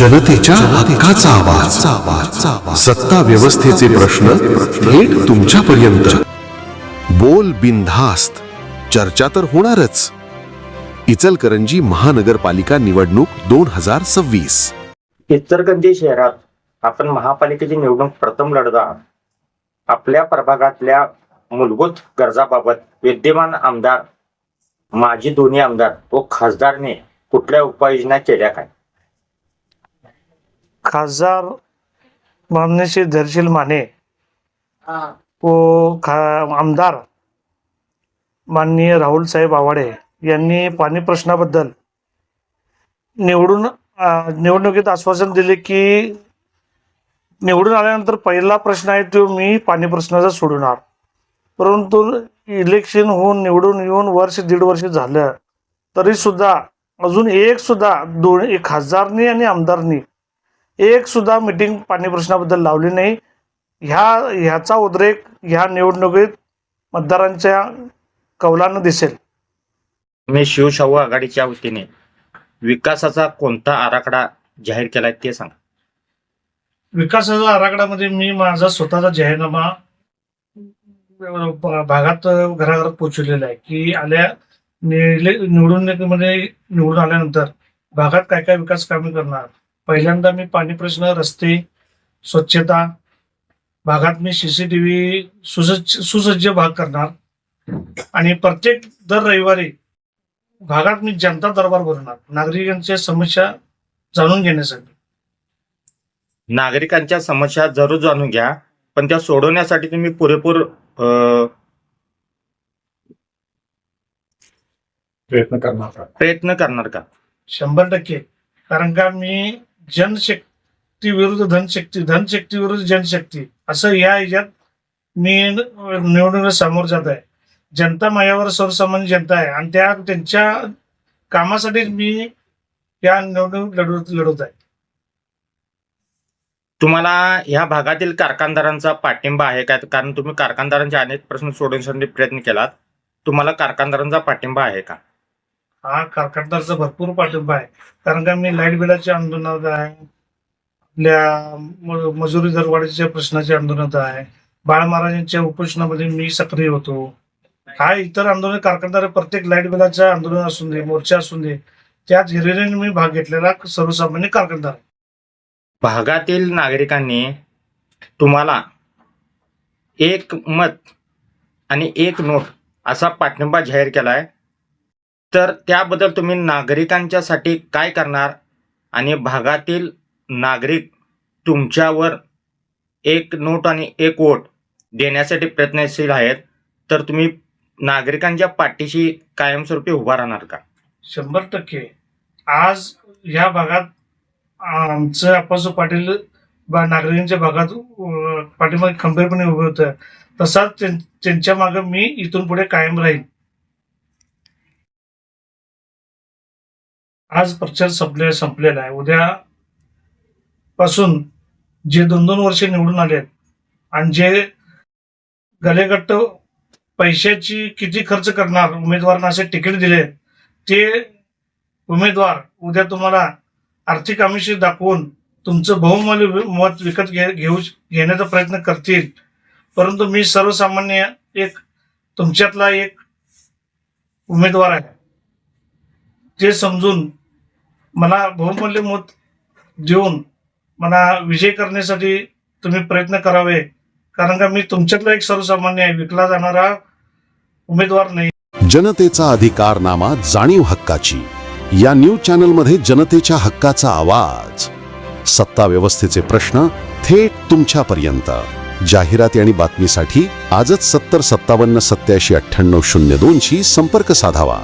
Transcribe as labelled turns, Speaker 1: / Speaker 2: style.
Speaker 1: जनतेच्या हक्काचा आवाज, सत्ता व्यवस्थेचे प्रश्न थेट तुमच्यापर्यंत. बोल बिनधास्त, चर्चा तर होणारच. इचलकरंजी महानगरपालिका निवडणूक 2026.
Speaker 2: इचलकरंजी शहरात आपण महापालिकेची निवडणूक प्रथम लढत आहात. आपल्या प्रभागातल्या मूलभूत गरजाबाबत विद्यमान आमदार, माजी दोन्ही आमदार व खासदारने कुठल्या उपाययोजना केल्या काय?
Speaker 3: खासदार माननीय श्री धैर्यशील माने व आमदार माननीय राहुल साहेब आवाडे यांनी पाणी प्रश्नाबद्दल निवडणुकीत आश्वासन दिले की निवडून आल्यानंतर पहिला प्रश्न आहे तो मी पाणी प्रश्नाचा सोडवणार. परंतु इलेक्शन होऊन निवडून येऊन वर्ष दीड वर्ष झालं तरी सुद्धा अजून एक सुद्धा खासदारनी आणि आमदारनी एक सुद्धा मीटिंग पाणी प्रश्नाबद्दल लावली नाही. ह्याचा उद्रेक ह्या निवडणुकीत मतदारांच्या कौलानं दिसेल.
Speaker 2: मी शिवशाहू आघाडीच्या वतीने विकासाचा कोणता आराखडा जाहीर केलाय ते सांगा.
Speaker 3: विकासाच्या आराखड्यामध्ये मी माझा स्वतःचा जाहीरनामा भागात घराघरात पोहोचवलेला आहे की निवडून आल्यानंतर भागात काय काय विकास कामे करणार. पहिल्यांदा मी पाणी प्रश्न, रस्ते, स्वच्छता, भागात मी CCTV सुसज्ज भाग करणार आणि प्रत्येक दर रविवारी भागात मी जनता दरबार भरणार नागरिकांच्या समस्या जाणून घेण्यासाठी.
Speaker 2: नागरिकांच्या समस्या जरूर जाणून घ्या, पण त्या सोडवण्यासाठी तुम्ही पुरेपूर प्रयत्न करणार का?
Speaker 3: 100%. कारण का मी जनशक्ती विरुद्ध धनशक्ती, धनशक्ती विरुद्ध जनशक्ती असं या ह्याच्यात मी निवडणुकीला सामोरं जात आहे. जनता माझ्यावर सर्वसामान्य जनता आहे आणि त्यांच्या कामासाठीच मी या निवडणूक लढवत आहे.
Speaker 2: तुम्हाला ह्या भागातील कारखानदारांचा पाठिंबा आहे का? कारण तुम्ही कारखानदारांचे अनेक प्रश्न सोडवण्यासाठी प्रयत्न केलात. तुम्हाला कारखानदारांचा पाठिंबा आहे का?
Speaker 3: हा, कारखानदारचा भरपूर पाठिंबा आहे. कारण का मी लाईट बिलाच्या आंदोलनात आहे, आपल्या मजुरी दरवाढीच्या प्रश्नाच्या आंदोलनात आहे, बाळ महाराजांच्या उपोषणामध्ये मी सक्रिय होतो. हा इतर आंदोलन कारखानदार प्रत्येक लाईट बिलाच्या आंदोलन असून दे, मोर्चा असून दे, त्यात हिरिरीने मी भाग घेतलेला सर्वसामान्य कारखानदार.
Speaker 2: भागातील नागरिकांनी तुम्हाला एक मत आणि एक नोट असा पाठिंबा जाहीर केलाय, तर त्याबद्दल तुम्ही नागरिकांच्यासाठी काय करणार आणि भागातील नागरिक तुमच्यावर एक नोट आणि एक वोट देण्यासाठी प्रयत्नशील आहेत, तर तुम्ही नागरिकांच्या पाठीशी कायमस्वरूपी उभा राहणार का?
Speaker 3: 100%. आज ह्या भागात आमचं आप्पासाहेब पाटील नागरिकांच्या भागात पाठीमागे खंबीरपणे उभे होतं, तसाच त्यांच्या मागे मी इथून पुढे कायम राहील. आज प्रचार संपलेला आहे. उद्या पासून जे 2-2 वर्षे निवडून आलेत आणि जे गलेगट्ट पैशाची किती खर्च करणार उमेदवारांना असे तिकीट दिले, ते उमेदवार उद्या तुम्हाला आर्थिक आमिष दाखवून तुमचं बहुमूल्य मत विकत घेण्याचा प्रयत्न करतील. परंतु मी सर्वसामान्य एक तुमच्यातला एक उमेदवार आहे, ते समजून मला बहुमूल्य मत देऊन मला विजय करण्यासाठी तुम्ही प्रयत्न करावे. कारण का मी तुमच्यातला एक सर्वसामान्य आहे, विकला जाणारा उमेदवार नाही.
Speaker 1: जनतेचा अधिकारनामा, जाणीव हक्काची. या न्यूज चॅनलमध्ये जनतेच्या हक्काचा आवाज, सत्ता व्यवस्थेचे प्रश्न थेट तुमच्यापर्यंत. जाहिराती आणि बातमीसाठी आजच 70 57 87 98 02 शी संपर्क साधावा.